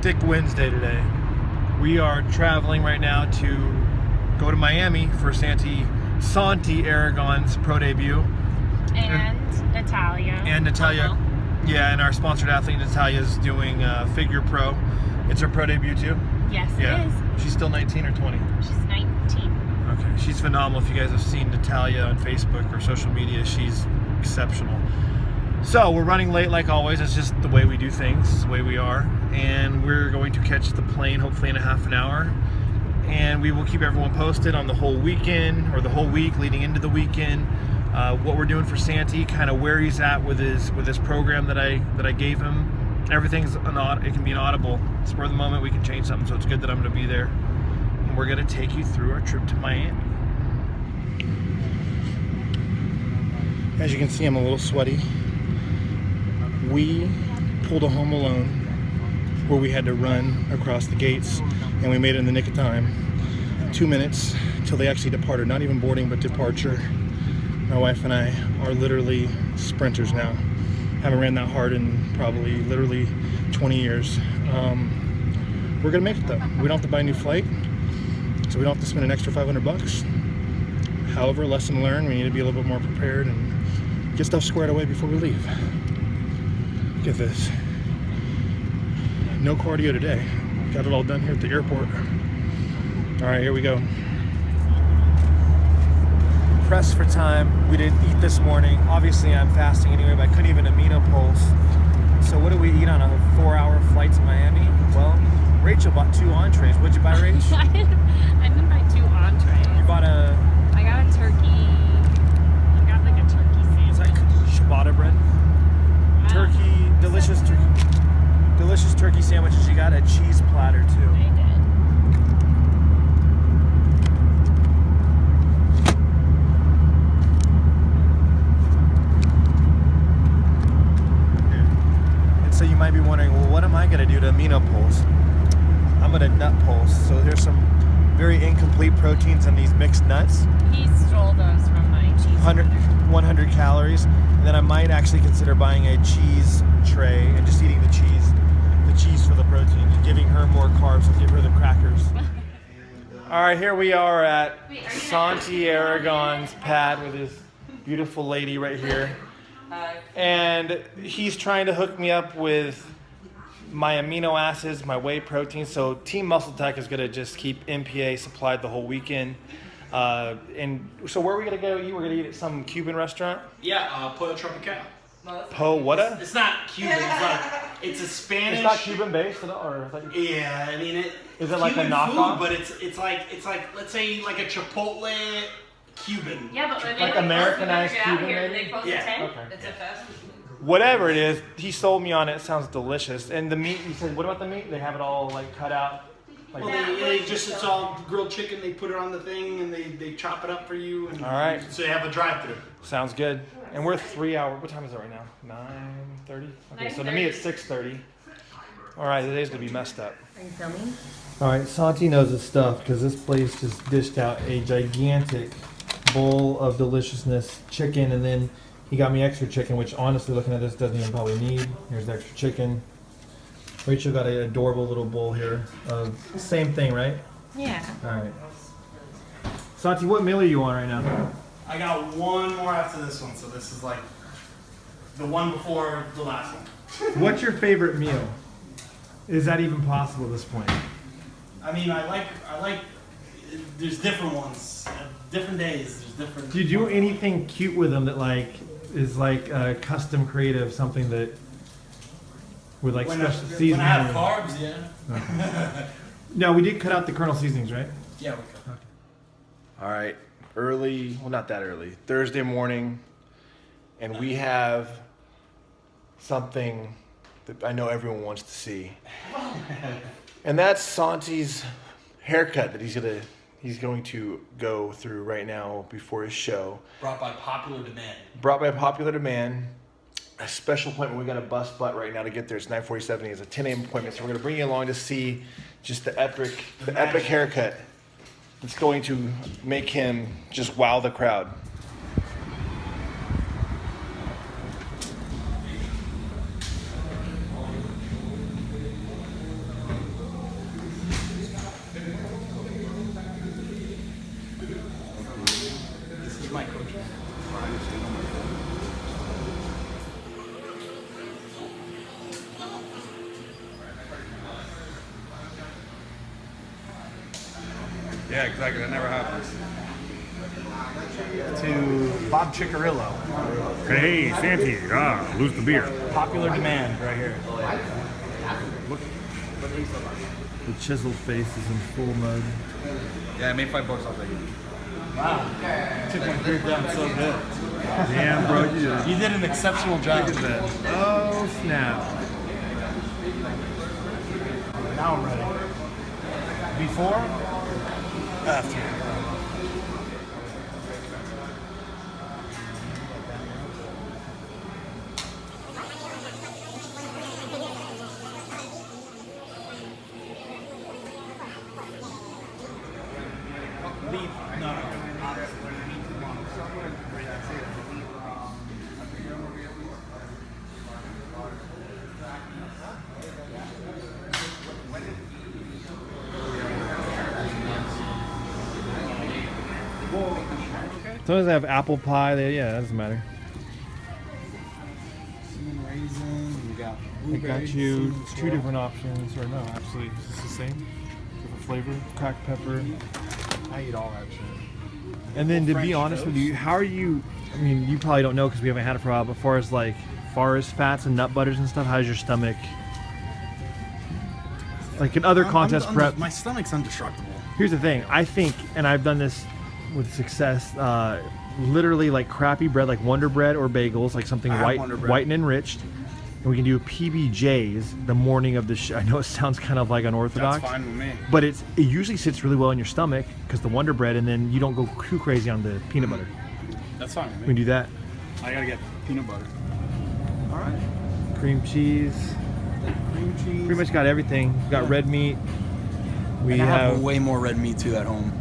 hectic Wednesday today. We are traveling right now to go to Miami for SANTI ARAGON'S pro debut. And Natalia. Yeah, and our sponsored athlete Natalia is doing figure pro. It's her pro debut too? Yes, yeah. It is. She's still 19 or 20? She's 19. Okay, she's phenomenal. If you guys have seen Natalia on Facebook or social media, she's exceptional. So we're running late like always. It's just the way we do things, it's the way we are. And we're going to catch the plane hopefully in a half an hour. And we will keep everyone posted on the whole weekend or the whole week leading into the weekend. What we're doing for SANTI, kind of where he's at with his program that I gave him. Everything's it can be an audible. Spur of the moment, we can change something, so it's good that I'm going to be there. And we're going to take you through our trip to Miami. As you can see, I'm a little sweaty. We pulled a Home Alone where we had to run across the gates, and we made it in the nick of time. 2 minutes till they actually departed. Not even boarding, but departure. My wife and I are literally sprinters now. Haven't ran that hard in probably literally 20 years. We're gonna make it though. We don't have to buy a new flight, so we don't have to spend an extra $500. However, lesson learned, we need to be a little bit more prepared and get stuff squared away before we leave. Look at this. No cardio today. Got it all done here at the airport. All right, here we go. Pressed for time. We didn't eat this morning. Obviously, I'm fasting anyway, but I couldn't even amino pulse. So what do we eat on a 4-hour flight to Miami? Well, Rachel bought 2 entrees. What'd you buy, Rach? I didn't buy 2 entrees. You bought I got a turkey. I got like a turkey sandwich. Is that ciabatta bread? Wow. Turkey, delicious turkey sandwiches. You got a cheese platter too. I did. So you might be wondering, well, what am I going to do to amino pulse? I'm going to nut pulse. So there's some very incomplete proteins in these mixed nuts. He stole those from my cheese 100 calories. And then I might actually consider buying a cheese tray and just eating the cheese for the protein and giving her more carbs and give her the crackers. All right, here we are at SANTI ARAGON'S pad with this beautiful lady right here. And he's trying to hook me up with my amino acids, my whey protein. So Team Muscle Tech is going to just keep MPA supplied the whole weekend. And so where are we going to go eat? We're going to eat at some Cuban restaurant? Yeah, Pollo Tropical. What? It's not Cuban. It's a Spanish. It's not Cuban based at all, or yeah, I mean it. Is it like a Cuban knockoff? food, but it's like let's say like a Chipotle Cuban. Yeah, but like Americanized Cuban, here, maybe? they close Yeah. at 10. Okay. It's a fast food. Whatever it is, he sold me on it. It sounds delicious. And the meat, he said, what about the meat? They have it all like cut out. Like, Well, it's all grilled chicken. They put it on the thing and they chop it up for you. And all right. So you have a drive-through. Sounds good. And we're 3 hours. What time is it right now? 9:30? Okay, so to me it's 6:30. All right, today's going to be messed up. Are you filming? All right, SANTI knows his stuff because this place just dished out a gigantic bowl of deliciousness chicken, and then he got me extra chicken, which honestly, looking at this, doesn't even probably need. Here's the extra chicken. Rachel got an adorable little bowl here. Same thing, right? Yeah. All right. SANTI, what meal are you on right now? I got one more after this one, so this is like the one before the last one. What's your favorite meal? Is that even possible at this point? I mean, I like. There's different ones, different days. There's different. Do you do anything cute with them that is custom creative, something that with like special seasoning? When I have carbs, yeah. No, we did cut out the Colonel seasonings, right? Yeah, we could. Okay. All right, not that early, Thursday morning, and we have something that I know everyone wants to see, and that's Santi's haircut that he's going to go through right now before his show. Brought by popular demand. A special appointment. We got a bus butt right now to get there. It's 9:47. It's a 10 a.m. appointment, so we're going to bring you along to see just the epic haircut. It's going to make him just wow the crowd. Yeah, exactly. That never happens. To Bob Ciccarillo. Hey, Santi, lose the beer. Popular demand right here. Look. The chiseled face is in full mode. Yeah, I made $5. I'll take it. Wow. Took my beer down so good. Damn, bro, You did an exceptional job. Look at that. Oh, snap. Now I'm ready. Before? After. Sometimes they have apple pie. Yeah, that doesn't matter. Cinnamon raisin. We got I blueberry. got you two different options, or no, absolutely, it's the same. Different flavor, cracked pepper. I eat all that shit. And then to be French honest with toast. you, how are you? I mean, you probably don't know because we haven't had it for a while. But as far as like forest fats and nut butters and stuff, how's your stomach? Like in other contest prep. My stomach's indestructible. Here's the thing. I think, and I've done this with success. Literally, like crappy bread, like Wonder Bread or bagels, like something I have Wonder Bread. white and enriched. And we can do PBJs the morning of the I know it sounds kind of like unorthodox. That's fine with me. But it usually sits really well in your stomach because the Wonder Bread, and then you don't go too crazy on the peanut butter. That's fine We with can me. do that. I gotta get peanut butter. All right. Cream cheese. Cream cheese. Pretty much got everything. We got red meat. We And I have have way more red meat too at home.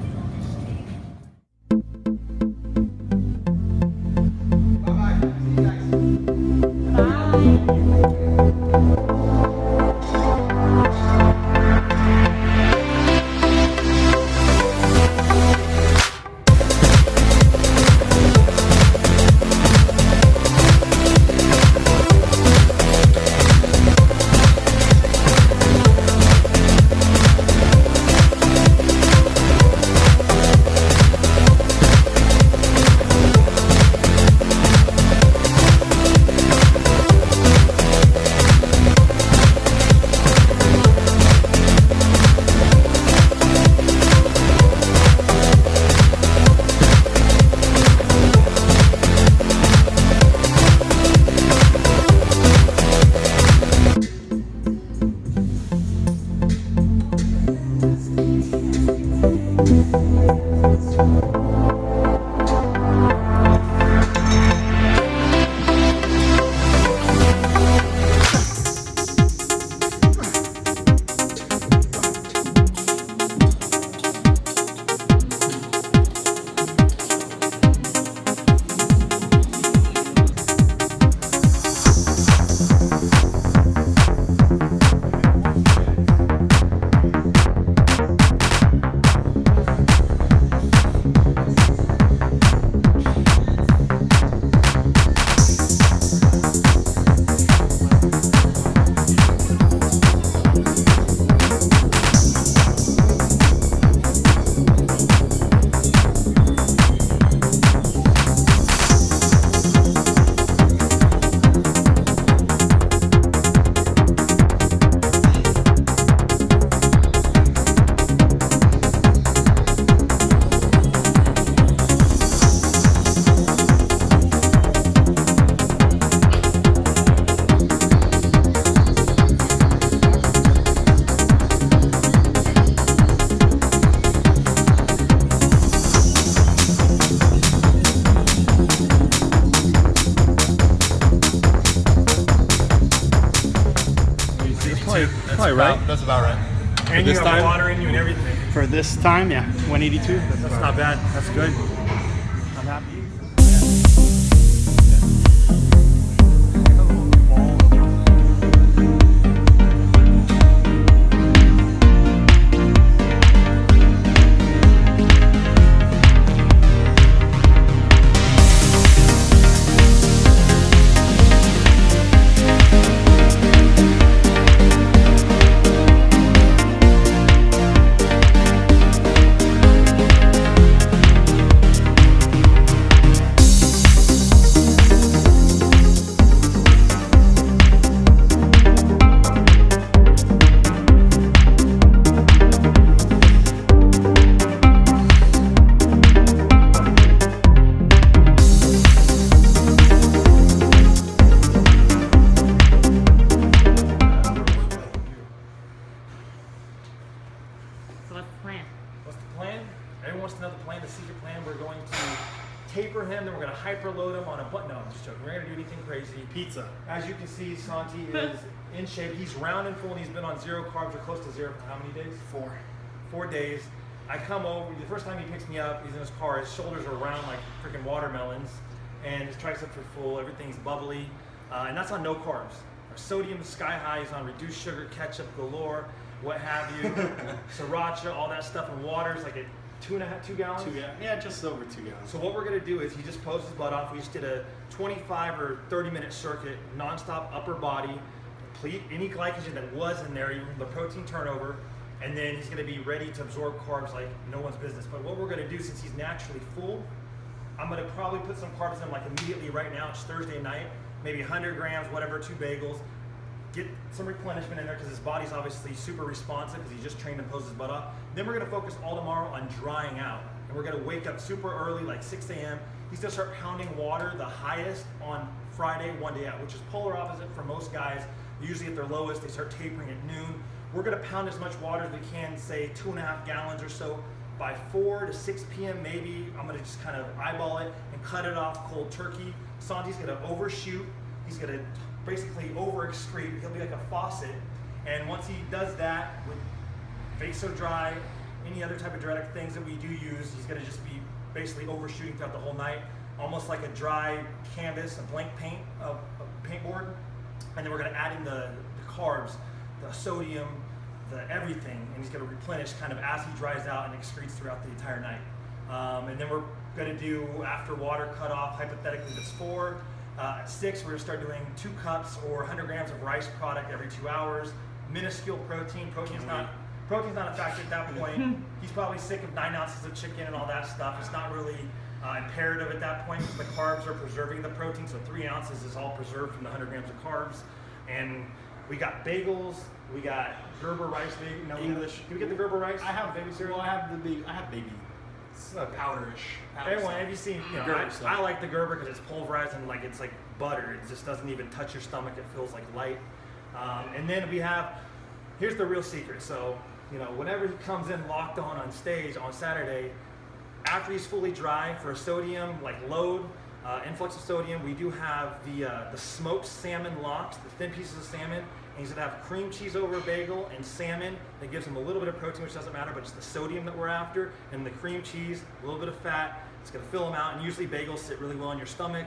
probably right. That's about right. And you this have time? water in you and everything. For this time, yeah, 182. That's not bad. That's good. I'm happy. taper him, then we're gonna hyperload him on a button. No, I'm just joking. We're not gonna do anything crazy. Pizza. As you can see, Santi is in shape. He's round and full, and he's been on 0 carbs or close to 0 for how many days? 4 days. I come over, the first time he picks me up, he's in his car, his shoulders are round like freaking watermelons, and his triceps are full, everything's bubbly, and that's on no carbs. Our sodium is sky high, he's on reduced sugar, ketchup galore, what have you, sriracha, all that stuff, and water is like a 2 gallons? 2 gallons. Yeah, just over 2 gallons. So what we're gonna do is he just pulls his butt off. We just did a 25 or 30-minute circuit, nonstop upper body, deplete any glycogen that was in there, even the protein turnover, and then he's gonna be ready to absorb carbs like no one's business. But what we're gonna do, since he's naturally full, I'm gonna probably put some carbs in him like immediately right now. It's Thursday night, maybe 100 grams, whatever, 2 bagels. Get some replenishment in there because his body's obviously super responsive because he just trained and posed his butt off. Then we're gonna focus all tomorrow on drying out. And we're gonna wake up super early, like 6 a.m. He's gonna start pounding water the highest on Friday, 1 day out, which is polar opposite for most guys. Usually at their lowest, they start tapering at noon. We're gonna pound as much water as we can, say 2.5 gallons or so. By 4 to 6 p.m. maybe, I'm gonna just kind of eyeball it and cut it off cold turkey. Santi's gonna overshoot. He's gonna basically over-excrete. He'll be like a faucet. And once he does that with vaso-dry, any other type of diuretic things that we do use, he's gonna just be basically overshooting throughout the whole night, almost like a dry canvas, a blank paint, a paintboard. And then we're gonna add in the carbs, the sodium, the everything, and he's gonna replenish kind of as he dries out and excretes throughout the entire night. And then we're gonna do, after water cutoff, hypothetically that's 4. At 6, we're gonna start doing 2 cups or 100 grams of rice product every 2 hours. Minuscule protein. Protein's not a factor at that point. He's probably sick of 9 ounces of chicken and all that stuff. It's not really imperative at that point because the carbs are preserving the protein. So 3 ounces is all preserved from the 100 grams of carbs. And we got bagels. We got Gerber rice. English. Can we get the Gerber rice? I have baby cereal. I have baby. It's powderish. Everyone, have you seen? You know, Gerber stuff. I like the Gerber because it's pulverized and like it's like butter. It just doesn't even touch your stomach. It feels like light. And then we have. Here's the real secret. So you know, whenever he comes in locked on stage on Saturday, after he's fully dry for a sodium like load, influx of sodium, we do have the smoked salmon lox, the thin pieces of salmon. And he's gonna have cream cheese over a bagel and salmon that gives him a little bit of protein, which doesn't matter, but it's the sodium that we're after, and the cream cheese, a little bit of fat. It's gonna fill him out, and usually bagels sit really well in your stomach,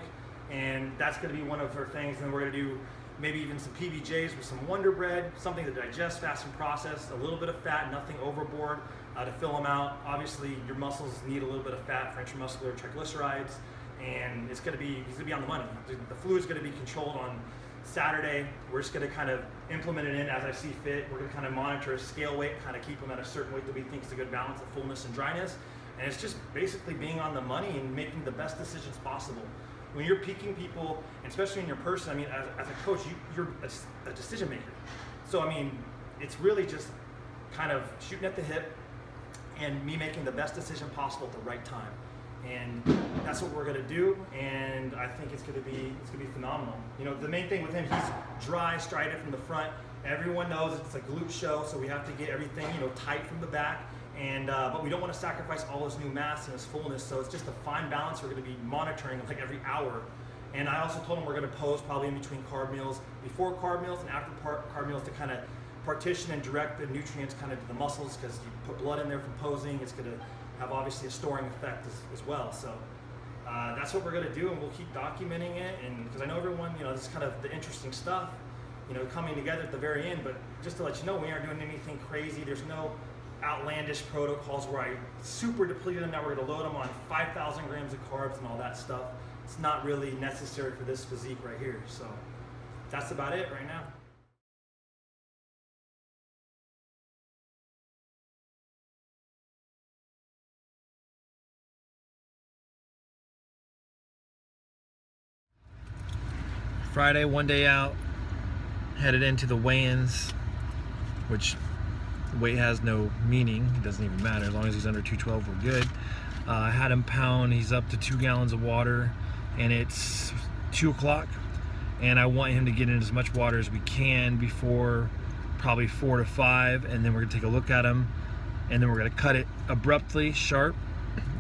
and that's gonna be one of our things. And then we're gonna do maybe even some PBJs with some Wonder Bread, something to digest fast and process, a little bit of fat, nothing overboard to fill them out. Obviously, your muscles need a little bit of fat for intramuscular triglycerides, and he's gonna be on the money. The fluid's gonna be controlled on Saturday. We're just gonna kind of implement it in as I see fit. We're gonna kind of monitor his scale weight, kind of keep him at a certain weight that we think is a good balance of fullness and dryness. And it's just basically being on the money and making the best decisions possible. When you're peaking people, and especially in your person, I mean, as a coach, you're a decision maker. So I mean, it's really just kind of shooting at the hip and me making the best decision possible at the right time. And that's what we're gonna do, and I think it's gonna be phenomenal. You know, the main thing with him, he's dry, strided from the front. Everyone knows it's a glute show, so we have to get everything, you know, tight from the back. And but we don't want to sacrifice all his new mass and his fullness, so it's just a fine balance. We're gonna be monitoring like every hour. And I also told him we're gonna pose probably in between carb meals, before carb meals and after carb meals, to kind of partition and direct the nutrients kind of to the muscles, because you put blood in there from posing, it's gonna have obviously a storing effect as well. So that's what we're gonna do, and we'll keep documenting it. And because I know everyone, you know, this is kind of the interesting stuff, you know, coming together at the very end. But just to let you know, we aren't doing anything crazy. There's no outlandish protocols where I super deplete them. Now we're gonna load them on 5,000 grams of carbs and all that stuff. It's not really necessary for this physique right here. So that's about it right now. Friday, 1 day out, headed into the weigh-ins, which weight has no meaning. It doesn't even matter. As long as he's under 212, we're good. I had him pound. He's up to 2 gallons of water, and it's 2 o'clock. And I want him to get in as much water as we can before probably 4 to 5. And then we're gonna take a look at him, and then we're gonna cut it abruptly, sharp.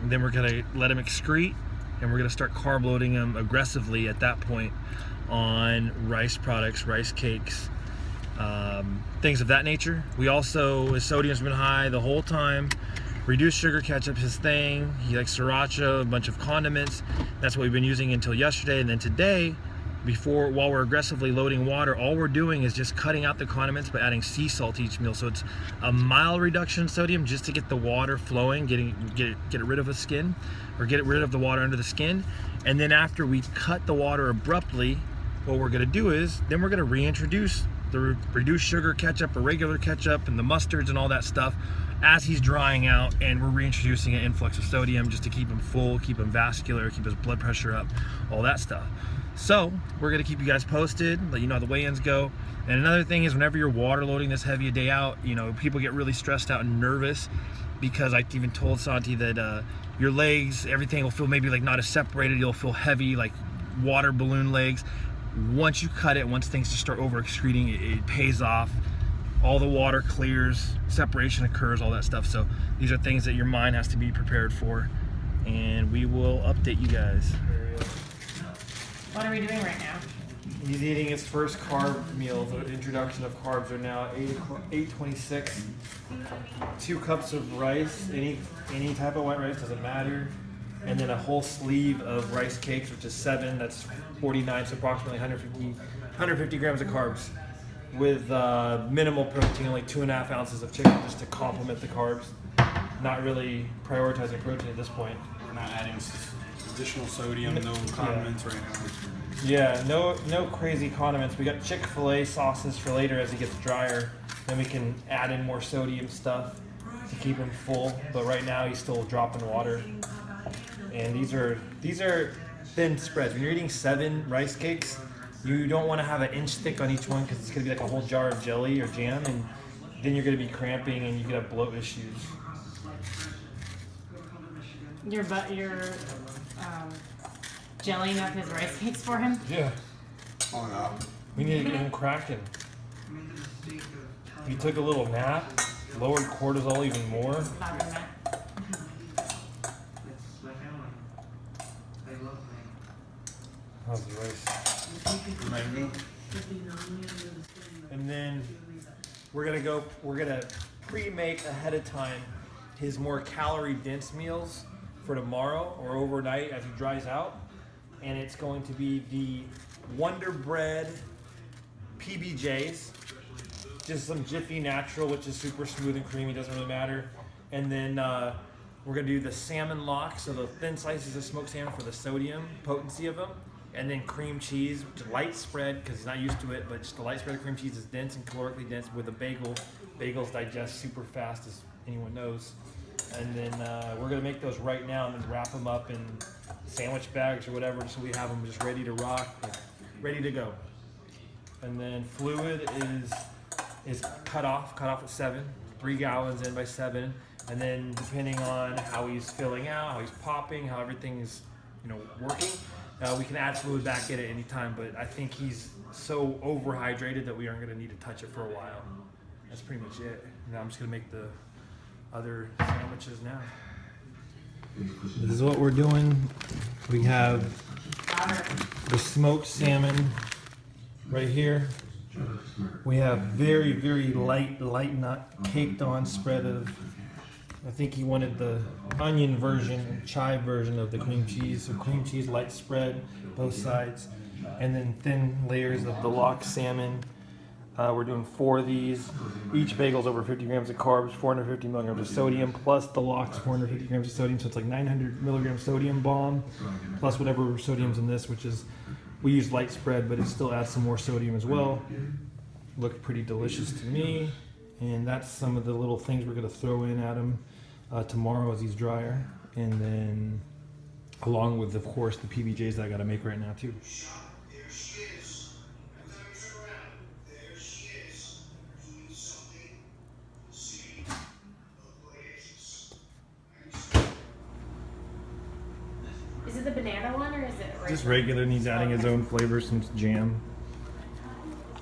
And then we're gonna let him excrete, and we're gonna start carb loading them aggressively at that point on rice products, rice cakes, things of that nature. We also, his sodium's been high the whole time. Reduced sugar ketchup's his thing. He likes sriracha, a bunch of condiments. That's what we've been using until yesterday. And then today, while we're aggressively loading water, all we're doing is just cutting out the condiments by adding sea salt to each meal. So it's a mild reduction in sodium just to get the water flowing, get rid of the skin, or get rid of the water under the skin. And then after we cut the water abruptly, what we're gonna do is, then we're gonna reintroduce the reduced sugar ketchup or regular ketchup and the mustards and all that stuff as he's drying out, and we're reintroducing an influx of sodium just to keep him full, keep him vascular, keep his blood pressure up, all that stuff. So we're gonna keep you guys posted, let you know how the weigh-ins go. And another thing is, whenever you're water loading this heavy a day out, you know, people get really stressed out and nervous, because I even told Santi that your legs, everything will feel maybe like not as separated. You'll feel heavy, like water balloon legs. Once you cut it, once things just start over excreting, it pays off. All the water clears, separation occurs, all that stuff. So these are things that your mind has to be prepared for, and we will update you guys. What are we doing right now? He's eating his first carb meal. The introduction of carbs are now 8:26. 2 cups of rice, any type of white rice, doesn't matter. And then a whole sleeve of rice cakes, which is 7, that's 49, so approximately 150 grams of carbs, with minimal protein, only 2.5 ounces of chicken, just to complement the carbs. Not really prioritizing protein at this point. We're not adding additional sodium, no condiments right now. Yeah, no crazy condiments. We got Chick-fil-A sauces for later as he gets drier. Then we can add in more sodium stuff to keep him full. But right now he's still dropping water. And these are thin spreads. When you're eating 7 rice cakes, you don't want to have an inch thick on each one, because it's going to be like a whole jar of jelly or jam, and then you're going to be cramping and you could have bloat issues. You're jellying up his rice cakes for him? Yeah. Oh no. We need to get him cracking. He took a little nap, lowered cortisol even more. Not the net. How's the rice? Amazing. And then we're gonna pre-make ahead of time his more calorie dense meals for tomorrow or overnight as he dries out. And it's going to be the Wonder Bread PBJs, just some Jiffy Natural, which is super smooth and creamy, doesn't really matter. And then we're gonna do the salmon lox, so the thin slices of smoked salmon for the sodium potency of them. And then cream cheese, which is light spread, because he's not used to it, but just the light spread of cream cheese is dense and calorically dense with a bagel. Bagels digest super fast, as anyone knows. And then we're gonna make those right now and then wrap them up in sandwich bags or whatever, so we have them just ready to rock, ready to go. And then fluid is cut off at 7, 3 gallons in by 7. And then depending on how he's filling out, how he's popping, how everything is, working, we can add fluid back in at any time. But I think he's so overhydrated that we aren't going to need to touch it for a while. That's pretty much it. Now I'm just going to make the other sandwiches now. This is what we're doing. We have the smoked salmon right here. We have very, very light nut caked on spread of, I think he wanted the onion version, chive version of the cream cheese. So cream cheese, light spread, both sides. And then thin layers of the lox salmon. We're doing 4 of these. Each bagel's over 50 grams of carbs, 450 milligrams of sodium, plus the lox, 450 grams of sodium. So it's like 900 milligrams sodium bomb, plus whatever sodium's in this, which is, we use light spread, but it still adds some more sodium as well. Looked pretty delicious to me. And that's some of the little things we're gonna throw in at him tomorrow as he's drier. And then along with, of course, the PBJs that I gotta make right now too. Is it the banana one or is it regular? Just regular, and he's adding his own flavor, some jam.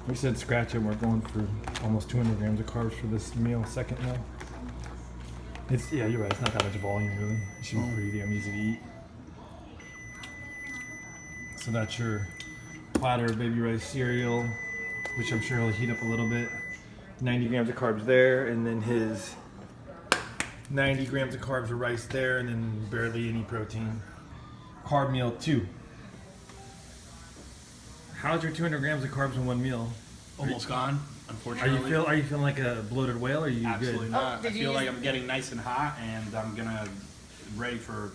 We said scratch it, we're going for almost 200 grams of carbs for this meal, second meal. Yeah, you're right, it's not that much volume really. It should be pretty damn easy to eat. So that's your platter of baby rice cereal, which I'm sure he'll heat up a little bit. 90 grams of carbs there, and then his 90 grams of carbs of rice there, and then barely any protein. Carb meal 2. How's your 200 grams of carbs in one meal? Almost gone, unfortunately. Are you feeling like a bloated whale? Or are you Absolutely good? not. Oh, I feel like I'm getting nice and hot, and I'm gonna ready for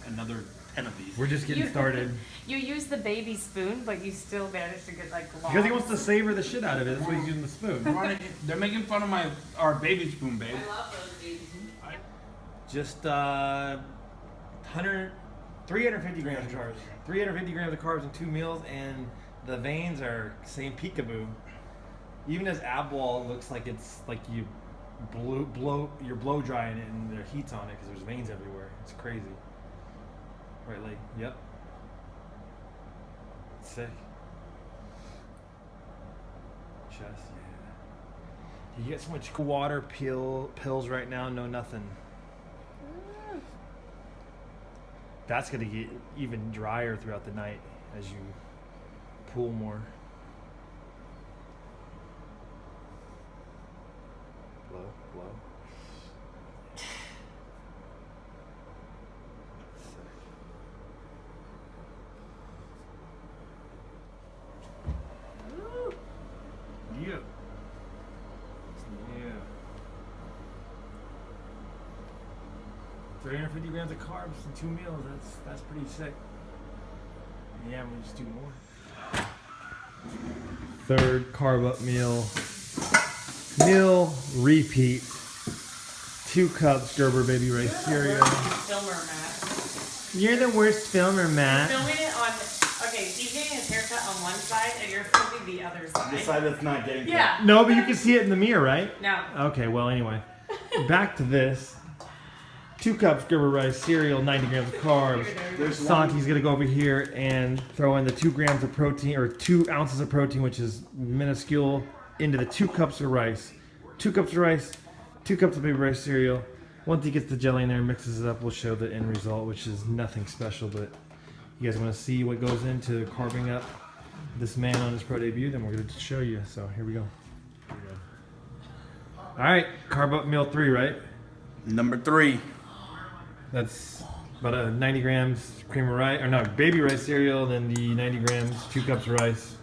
another 10 of these. We're just getting started. You use the baby spoon, but you still manage to get like long. Because he wants to savor the shit out of it. That's why he's using the spoon. They're making fun of our baby spoon, babe. I love those babies. Just 350 grams of carbs. 350 grams of carbs in 2 meals, and the veins are same peekaboo. Even his ab wall looks like it's like you're blow drying it and there are heats on it because there's veins everywhere. It's crazy. Right leg. Yep. Sick. Chest. Yeah. You get so much water pills right now. No nothing. That's gonna get even drier throughout the night as you pull more. Blow. Yeah. Yeah. 350 grams of carbs in 2 meals. That's pretty sick. Yeah, we just do more. Third carb up meal. Meal repeat. 2 cups Gerber baby rice cereal. Filmer, Matt. You're the worst filmer, Matt. Filming it on. Okay, he's getting his haircut on one side, and you're filming the other side. The side that's not getting Yeah. No, but you can see it in the mirror, right? No. Okay, well, anyway. Back to this. 2 cups Gerber rice cereal, 90 grams of carbs. Santi's gonna go over here and throw in the 2 grams of protein, or 2 ounces of protein, which is minuscule, into the 2 cups of rice. 2 cups of rice, 2 cups of baby rice cereal. Once he gets the jelly in there and mixes it up, we'll show the end result, which is nothing special, but you guys want to see what goes into carving up this man on his pro debut, then we're going to show you. So here we go. All right, carb up meal 3, right? Number 3. That's about a 90 grams cream of rice, or no, baby rice cereal, then the 90 grams, 2 cups of rice.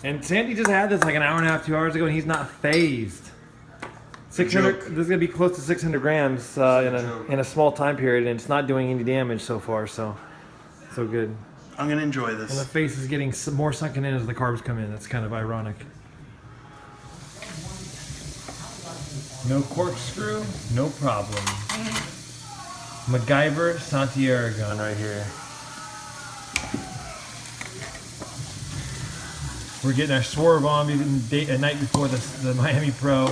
And Sandy just had this like an hour and a half, 2 hours ago, and he's not phased. 600. This is gonna be close to 600 grams in a small time period, and it's not doing any damage so far. So good. I'm gonna enjoy And the this. face is getting more sunken in as the carbs come in. That's kind of ironic. No corkscrew, no problem. MacGyver, Santi Aragon right here. We're getting our swerve on a night before the Miami Pro.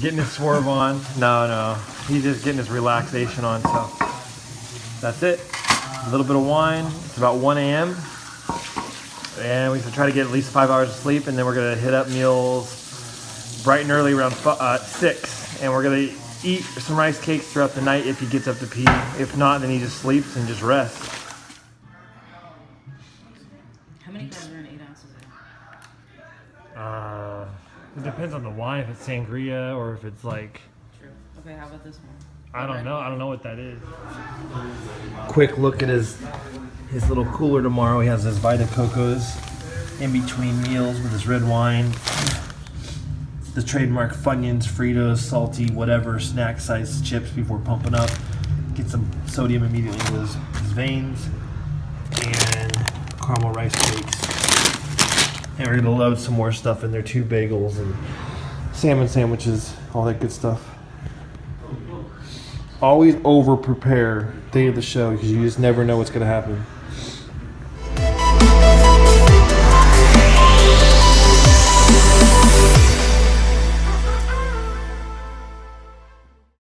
Getting his swerve on. No. He's just getting his relaxation on, so that's it. A little bit of wine. It's about 1 a.m. And we should try to get at least 5 hours of sleep, and then we're gonna hit up meals bright and early around 6. And we're gonna eat some rice cakes throughout the night if he gets up to pee. If not, then he just sleeps and just rests. How many carbs are in 8 ounces of It depends on the wine, if it's sangria or if it's like, True. Okay, how about this one? I don't know what that is. Quick look at his little cooler tomorrow. He has his Vita Cocos in between meals with his red wine. The trademark Funyuns, Fritos, salty, whatever, snack size chips before pumping up. Get some sodium immediately into his veins. And caramel rice cakes. And we're gonna load some more stuff in there, 2 bagels and salmon sandwiches, all that good stuff. Always over prepare day of the show because you just never know what's gonna happen.